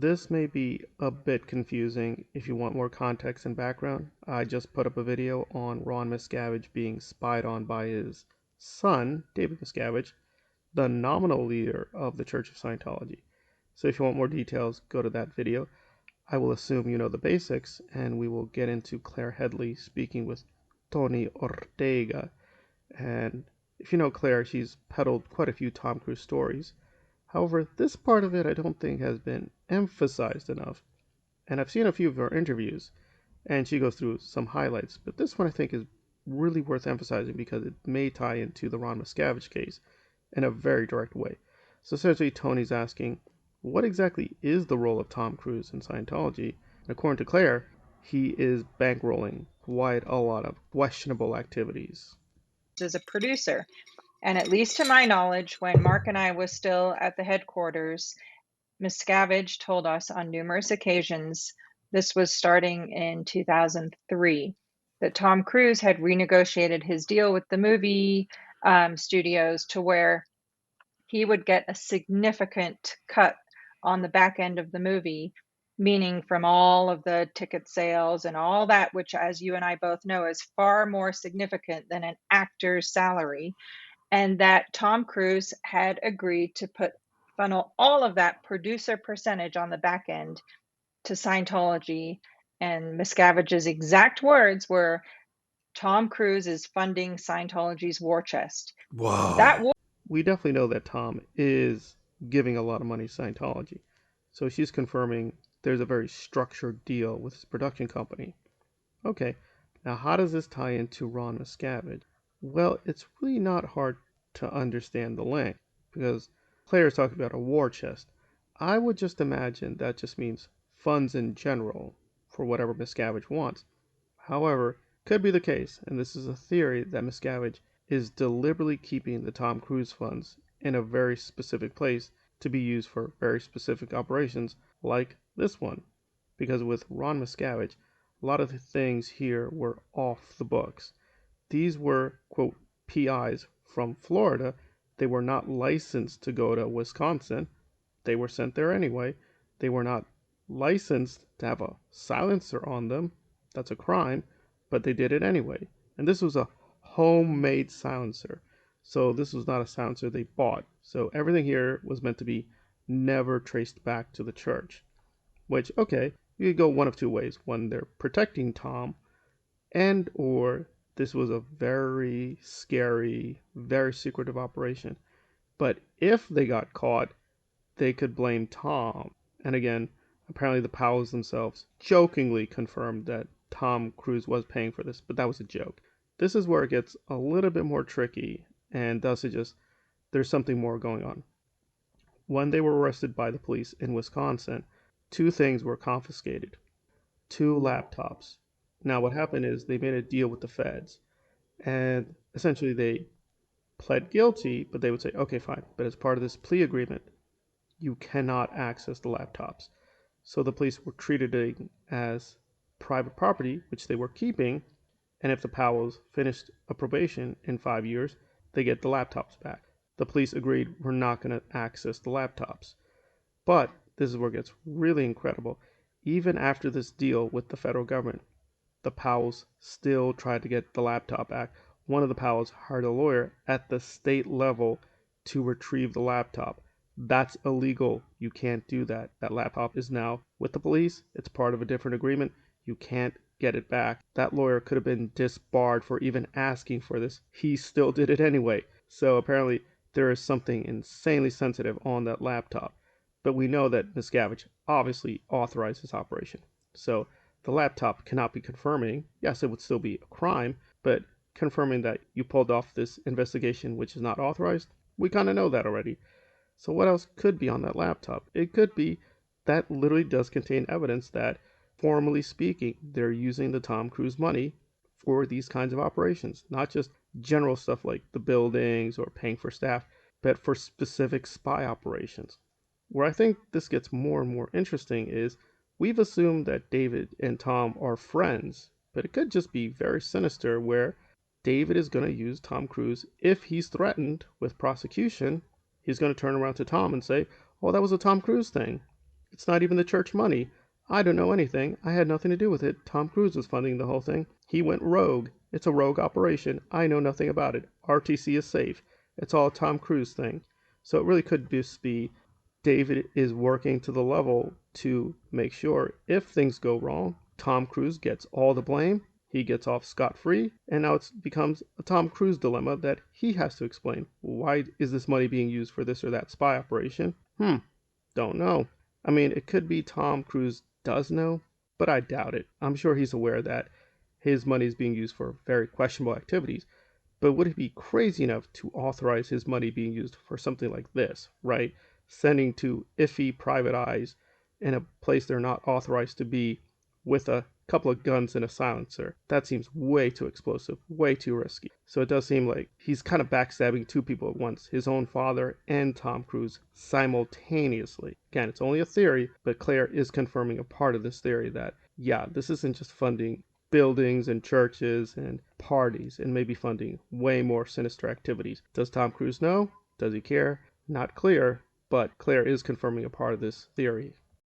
This may be a bit confusing. If you want more context and background, I just put up a video on Ron Miscavige being spied on by his son, David Miscavige, the nominal leader of the Church of Scientology. So if you want more details, go to that video. I will assume you know the basics, and we will get into Claire Headley speaking with Tony Ortega. And if you know Claire, she's peddled quite a few Tom Cruise stories. However, this part of it I don't think has been emphasized enough. And I've seen a few of her interviews, and she goes through some highlights, but this one I think is really worth emphasizing because it may tie into the Ron Miscavige case in a very direct way. So essentially, Tony's asking, what exactly is the role of Tom Cruise in Scientology? And according to Claire, he is bankrolling quite a lot of questionable activities. As a producer. And at least to my knowledge, when Mark and I was still at the headquarters, Miscavige told us on numerous occasions, this was starting in 2003, that Tom Cruise had renegotiated his deal with the movie studios to where he would get a significant cut on the back end of the movie, meaning from all of the ticket sales and all that, which, as you and I both know, is far more significant than an actor's salary. And that Tom Cruise had agreed to funnel all of that producer percentage on the back end to Scientology. And Miscavige's exact words were, Tom Cruise is funding Scientology's war chest. That Whoa. war We definitely know that Tom is giving a lot of money to Scientology. So she's confirming there's a very structured deal with his production company. Okay, now how does this tie into Ron Miscavige? Well, it's really not hard to understand the link because Claire is talking about a war chest. I would just imagine that just means funds in general for whatever Miscavige wants. However, could be the case, and this is a theory, that Miscavige is deliberately keeping the Tom Cruise funds in a very specific place to be used for very specific operations like this one. Because with Ron Miscavige, a lot of the things here were off the books. These were, quote, PIs from Florida. They were not licensed to go to Wisconsin. They were sent there anyway. They were not licensed to have a silencer on them. That's a crime, but they did it anyway. And this was a homemade silencer. So this was not a silencer they bought. So everything here was meant to be never traced back to the church. Which, okay, you could go one of two ways. One, they're protecting Tom, and or this was a very scary, very secretive operation. But if they got caught, they could blame Tom. And again, apparently the Powells themselves jokingly confirmed that Tom Cruise was paying for this, but that was a joke. This is where it gets a little bit more tricky and thus suggest there's something more going on. When they were arrested by the police in Wisconsin, two things were confiscated. Two laptops. Now what happened is they made a deal with the feds and essentially they pled guilty, but they would say, okay, fine, but as part of this plea agreement, you cannot access the laptops. So the police were treated it as private property, which they were keeping, and if the Powells finished a probation in 5 years, they get the laptops back. The police agreed we're not going to access the laptops. But this is where it gets really incredible. Even after this deal with the federal government, the Powells still tried to get the laptop back. One of the Powells hired a lawyer at the state level to retrieve the laptop. That's illegal. You can't do that. That laptop is now with the police. It's part of a different agreement. You can't get it back. That lawyer could have been disbarred for even asking for this. He still did it anyway. So apparently there is something insanely sensitive on that laptop. But we know that Miscavige obviously authorized this operation. So the laptop cannot be confirming. Yes, it would still be a crime, but confirming that you pulled off this investigation which is not authorized, we kind of know that already. So what else could be on that laptop? It could be that literally does contain evidence that, formally speaking, they're using the Tom Cruise money for these kinds of operations. Not just general stuff like the buildings or paying for staff, but for specific spy operations. Where I think this gets more and more interesting is we've assumed that David and Tom are friends, but it could just be very sinister where David is going to use Tom Cruise if he's threatened with prosecution. He's going to turn around to Tom and say, oh, that was a Tom Cruise thing. It's not even the church money. I don't know anything. I had nothing to do with it. Tom Cruise was funding the whole thing. He went rogue. It's a rogue operation. I know nothing about it. RTC is safe. It's all a Tom Cruise thing. So it really could just be David is working to the level to make sure if things go wrong, Tom Cruise gets all the blame. He gets off scot-free, and now it becomes a Tom Cruise dilemma that he has to explain. Why is this money being used for this or that spy operation? Don't know. I mean, it could be Tom Cruise does know, but I doubt it. I'm sure he's aware that his money is being used for very questionable activities. But would it be crazy enough to authorize his money being used for something like this, right? Sending to iffy private eyes in a place they're not authorized to be with a couple of guns and a silencer. That seems way too explosive, way too risky. So it does seem like he's kind of backstabbing two people at once, his own father and Tom Cruise simultaneously. Again, it's only a theory, but Claire is confirming a part of this theory that, yeah, this isn't just funding buildings and churches and parties and maybe funding way more sinister activities. Does Tom Cruise know? Does he care? Not clear, but Claire is confirming a part of this theory.